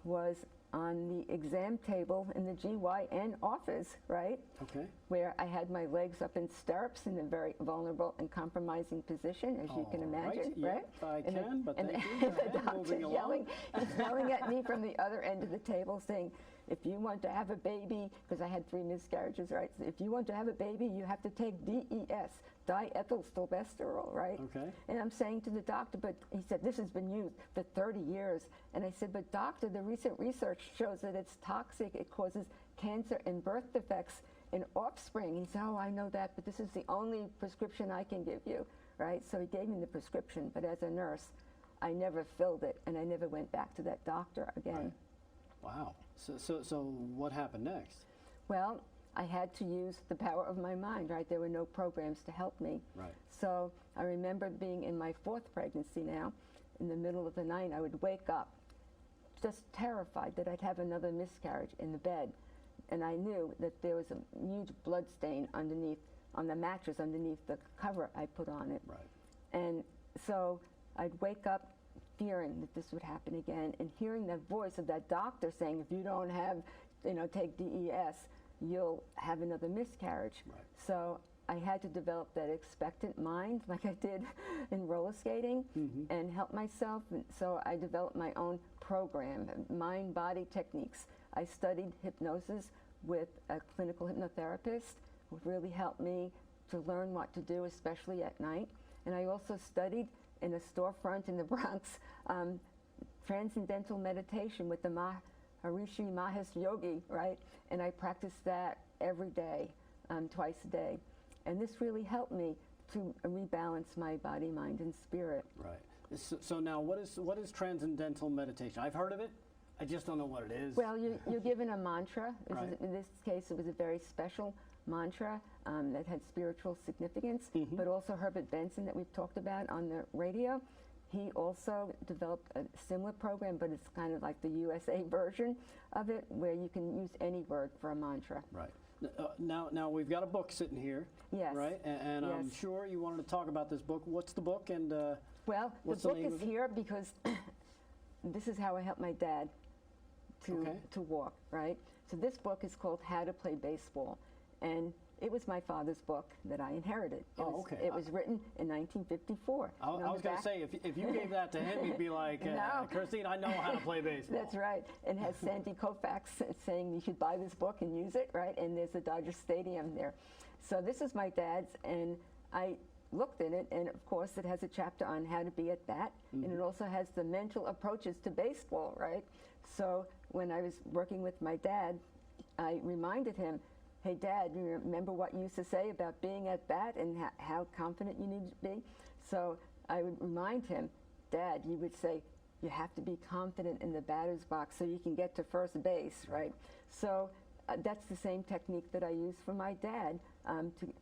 was on the exam table in the GYN office, right? Okay. Where I had my legs up in stirrups in a very vulnerable and compromising position, as you can imagine, right? I and can, but thank you. the doctor's yelling at me from the other end of the table saying, if you want to have a baby, because I had 3 miscarriages, right? So if you want to have a baby, you have to take DES, diethylstilbestrol, right? Okay. And I'm saying to the doctor, but he said, this has been used for 30 years. And I said, but doctor, the recent research shows that it's toxic. It causes cancer and birth defects in offspring. He said, oh, I know that, but this is the only prescription I can give you, right? So he gave me the prescription, but as a nurse, I never filled it, and I never went back to that doctor again. Right. Wow. So what happened next? Well, I had to use the power of my mind, right? There were no programs to help me. Right. So I remember being in my 4th pregnancy now. In the middle of the night, I would wake up just terrified that I'd have another miscarriage in the bed. And I knew that there was a huge blood stain underneath, on the mattress underneath the cover I put on it. Right. And so I'd wake up fearing that this would happen again, and hearing the voice of that doctor saying, if you don't have, take DES, you'll have another miscarriage. Right. So I had to develop that expectant mind like I did in roller skating and help myself. And so I developed my own program, mind-body techniques. I studied hypnosis with a clinical hypnotherapist who really helped me to learn what to do, especially at night. And I also studied in a storefront in the Bronx, transcendental meditation with the Maharishi Mahesh Yogi, right? And I practiced that every day, twice a day. And this really helped me to rebalance my body, mind, and spirit. Right. So now, what is transcendental meditation? I've heard of it. I just don't know what it is. Well, you're given a mantra. Right. In this case, it was a very special mantra that had spiritual significance, but also Herbert Benson that we've talked about on the radio. he also developed a similar program, but it's kind of like the USA version of it, where you can use any word for a mantra. Right. Now we've got a book sitting here. Yes. Right. And Yes. I'm sure you wanted to talk about this book. What's the book? And Well, the what's the book name is of it? here because this is how I helped my dad Okay. to walk, right? So this book is called How to Play Baseball, and it was my father's book that I inherited. Okay. It was written in 1954. I was going to say, if you gave that to him, he'd be like, No. Christine, I know how to play baseball. That's right. And has Sandy Koufax saying you should buy this book and use it, right? And there's the Dodger Stadium there. So this is my dad's, and I looked in it, and of course it has a chapter on how to be at bat, and it also has the mental approaches to baseball, right? So when I was working with my dad, I reminded him, hey, Dad, you remember what you used to say about being at bat and how confident you need to be? So I would remind him, Dad, you would say, you have to be confident in the batter's box so you can get to first base, right? So that's the same technique that I used for my dad,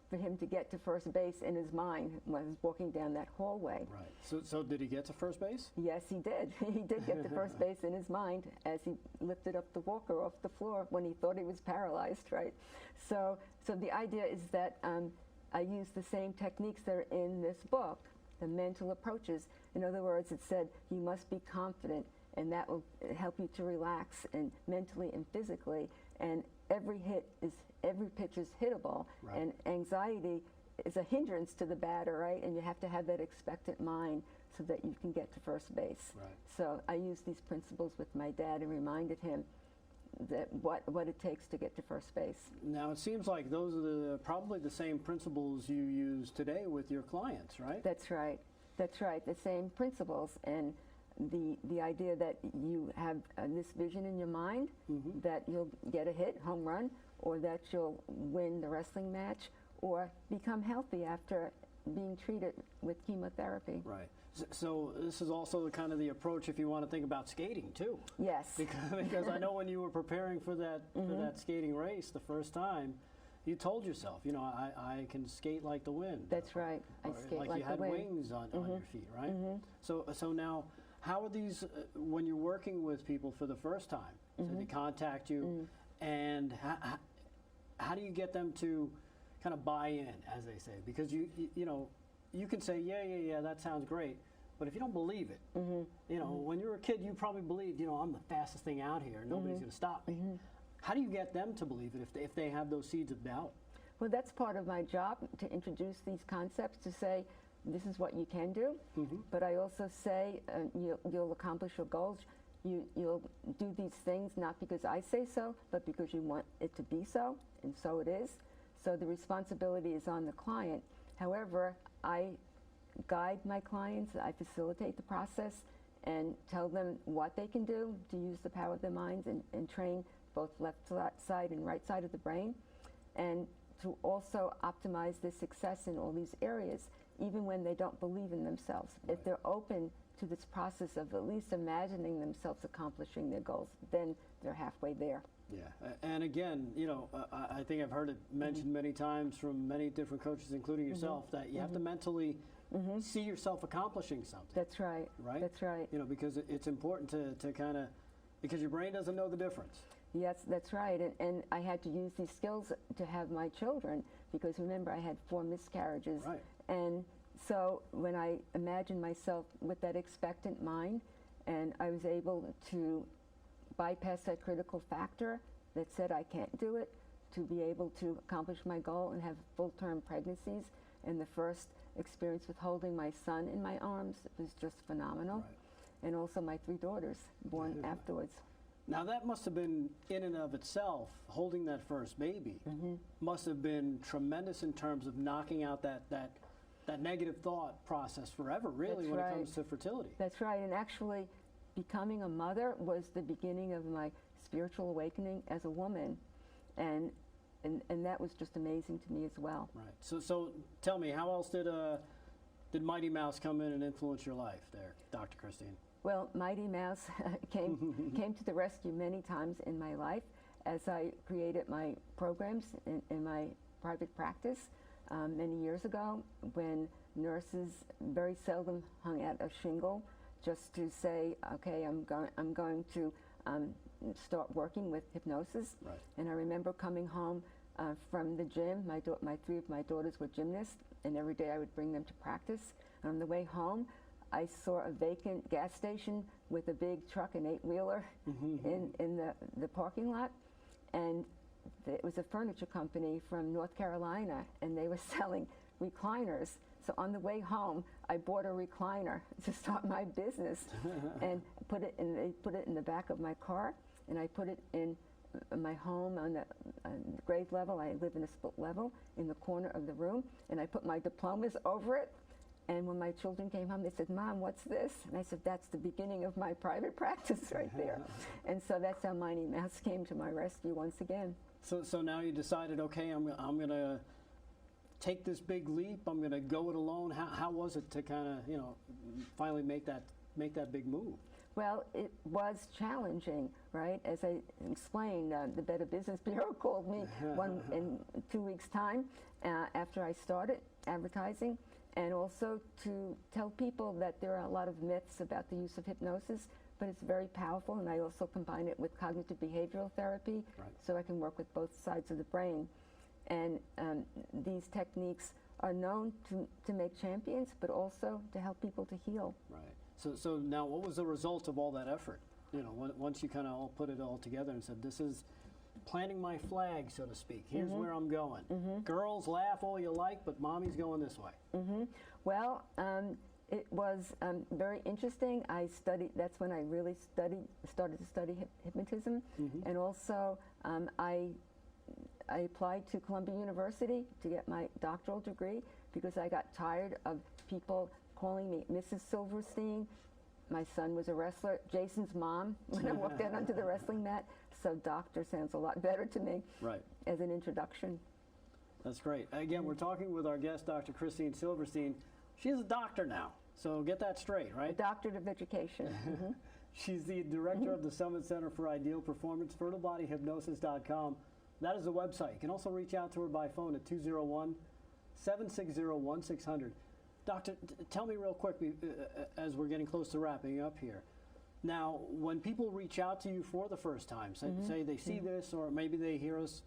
for him to get to first base in his mind when he was walking down that hallway. Right. So did he get to first base? Yes, he did. He did get to first base in his mind as he lifted up the walker off the floor when he thought he was paralyzed, right? So the idea is that I use the same techniques that are in this book, the mental approaches. In other words, it said you must be confident, and that will help you to relax and mentally and physically. And every pitch is hittable, Right. and anxiety is a hindrance to the batter, right? And you have to have that expectant mind so that you can get to first base. Right. So I used these principles with my dad and reminded him that what it takes to get to first base. Now, it seems like those are probably the same principles you use today with your clients, right? That's right. That's right. The same principles, and the idea that you have this vision in your mind that you'll get a hit, home run, or that you'll win the wrestling match, or become healthy after being treated with chemotherapy. Right. So this is also the kind of the approach if you want to think about skating too. Yes. Because I know when you were preparing for that skating race the first time, you told yourself, you know, I can skate like the wind. That's right. I Or skate like you the had wind. wings on your feet, right? So now, how are these when you're working with people for the first time? So they contact you, and how do you get them to kind of buy in, as they say? Because you know, you can say, yeah, that sounds great, but if you don't believe it, you know, when you were a kid, you probably believed, you know, I'm the fastest thing out here, nobody's going to stop me. How do you get them to believe it if they have those seeds of doubt? Well, that's part of my job, to introduce these concepts, to say, this is what you can do, but I also say you'll accomplish your goals. You'll do these things not because I say so, but because you want it to be so, and so it is. So the responsibility is on the client. However, I guide my clients, I facilitate the process, and tell them what they can do to use the power of their minds and train both left side and right side of the brain, and to also optimize their success in all these areas, even when they don't believe in themselves. Right. If they're open to this process of at least imagining themselves accomplishing their goals, then they're halfway there. Yeah, and again, you know, I think I've heard it mentioned many times from many different coaches, including yourself, that you have to mentally see yourself accomplishing something. That's right. Right? That's right. You know, because it's important to kind of, because your brain doesn't know the difference. Yes, that's right. And I had to use these skills to have my children, because remember, I had 4 miscarriages. Right. And so when I imagined myself with that expectant mind, and I was able to bypass that critical factor that said I can't do it, to be able to accomplish my goal and have full-term pregnancies. And the first experience with holding my son in my arms was just phenomenal. Right. And also my 3 daughters born afterwards. Now that must have been, in and of itself, holding that first baby, must have been tremendous in terms of knocking out that negative thought process forever, really, That's when right. it comes to fertility. That's right, and actually becoming a mother was the beginning of my spiritual awakening as a woman, and that was just amazing to me as well. Right. So tell me, how else did Mighty Mouse come in and influence your life there, Dr. Christine? Well, Mighty Mouse came to the rescue many times in my life as I created my programs in my private practice. many years ago when nurses very seldom hung out a shingle just to say, okay, I'm going to start working with hypnosis. Right. And I remember coming home from the gym. My three of my daughters were gymnasts, and every day I would bring them to practice. And on the way home, I saw a vacant gas station with a big truck, an 8-wheeler, in the parking lot. And it was a furniture company from North Carolina, and they were selling recliners. So on the way home, I bought a recliner to start my business, and they put it in the back of my car, and I put it in my home on the grade level. I live in a split level in the corner of the room, and I put my diplomas over it. And when my children came home, they said, "Mom, what's this?" And I said, "That's the beginning of my private practice right there." And so that's how Miney Mouse came to my rescue once again. So now you decided, okay, I'm going to take this big leap. I'm going to go it alone. How was it to kind of, finally make that big move? Well, it was challenging, right? As I explained, the Better Business Bureau called me in 2 weeks' time after I started advertising, and also to tell people that there are a lot of myths about the use of hypnosis, but it's very powerful, and I also combine it with cognitive behavioral therapy, so I can work with both sides of the brain. And these techniques are known to make champions, but also to help people to heal. Right. So now, what was the result of all that effort? Once you kind of all put it all together and said, this is planting my flag, so to speak. Here's where I'm going. Girls, laugh all you like, but mommy's going this way. Well, it was very interesting. I studied, that's when I really started to study hypnotism. And also, I applied to Columbia University to get my doctoral degree because I got tired of people calling me Mrs. Silverstein. My son was a wrestler, Jason's mom, when I walked out onto the wrestling mat. So doctor sounds a lot better to me as an introduction. That's great. Again, we're talking with our guest, Dr. Christine Silverstein. She's a doctor now, so get that straight, right? A doctorate of education. She's the director of the Summit Center for Ideal Performance, fertilebodyhypnosis.com. That is the website. You can also reach out to her by phone at 201-760-1600. Doctor, tell me real quick, as we're getting close to wrapping up here. Now, when people reach out to you for the first time, say they see this, or maybe they hear us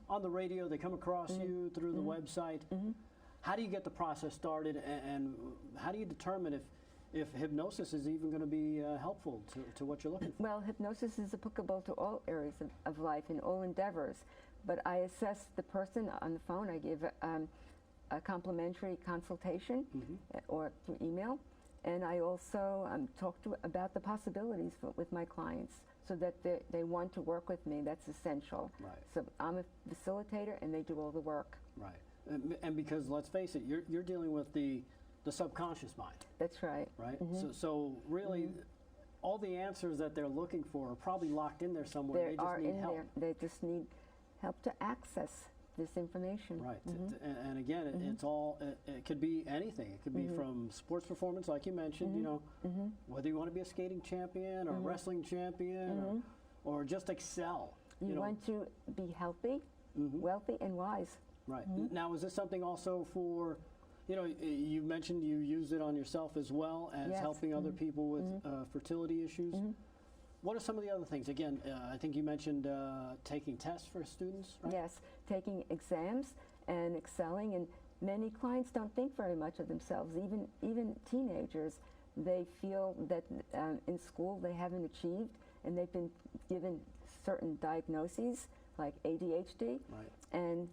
on the radio, they come across you through the website, how do you get the process started, and how do you determine if hypnosis is even going to be helpful to what you're looking for? Well, hypnosis is applicable to all areas of life and all endeavors, but I assess the person on the phone. I give a complimentary consultation or through email, and I also talk about the possibilities with my clients so that they want to work with me. That's essential. Right. So I'm a facilitator, and they do all the work. Right. And because, let's face it, you're dealing with the subconscious mind. That's right. Right? So really, all the answers that they're looking for are probably locked in there somewhere. They just need help. They just need help to access this information. Right. And again, it's all, it could be anything. It could be from sports performance, like you mentioned, whether you want to be a skating champion or a wrestling champion or just excel. You want to be healthy, wealthy, and wise. Right. Now, is this something also for, you mentioned you use it on yourself as well as helping other people with fertility issues. What are some of the other things? Again, I think you mentioned taking tests for students, right? Yes, taking exams and excelling. And many clients don't think very much of themselves. Even teenagers, they feel that in school they haven't achieved, and they've been given certain diagnoses like ADHD. Right. And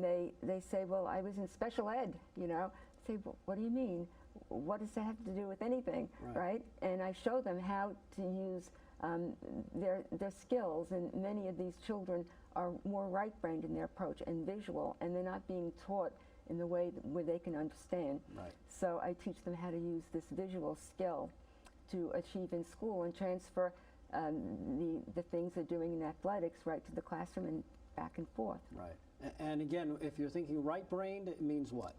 they say, well, I was in special ed, I say, well, what do you mean? What does that have to do with anything, right? And I show them how to use their skills, and many of these children are more right-brained in their approach and visual, and they're not being taught in the way where they can understand. Right. So I teach them how to use this visual skill to achieve in school and transfer the things they're doing in athletics right to the classroom and back and forth. Right. And again, if you're thinking right-brained, it means what?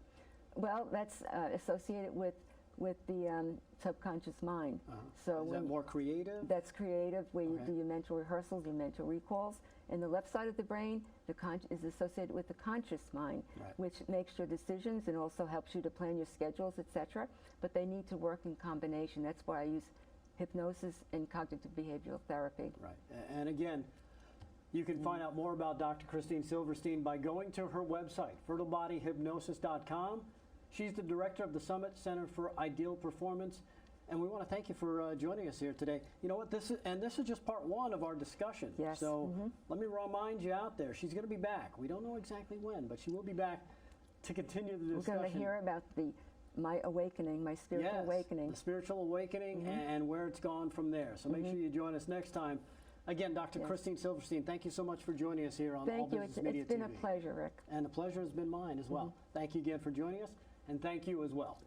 Well, that's associated with with the subconscious mind. So is that more creative? That's creative, where you do your mental rehearsals, your mental recalls. And the left side of the brain is associated with the conscious mind, which makes your decisions and also helps you to plan your schedules, etc. But they need to work in combination. That's why I use hypnosis and cognitive behavioral therapy. Right. And again, you can find out more about Dr. Christine Silverstein by going to her website, fertilebodyhypnosis.com. She's the director of the Summit Center for Ideal Performance. And we want to thank you for joining us here today. You know what? This is just part one of our discussion. Yes. So let me remind you out there, she's going to be back. We don't know exactly when, but she will be back to continue the discussion. We're going to hear about my awakening, my spiritual awakening. The spiritual awakening and where it's gone from there. So make sure you join us next time. Again, Dr. Christine Silverstein, thank you so much for joining us here on All Business Media TV. It's been a pleasure, Rick. And the pleasure has been mine as well. Thank you again for joining us, and thank you as well.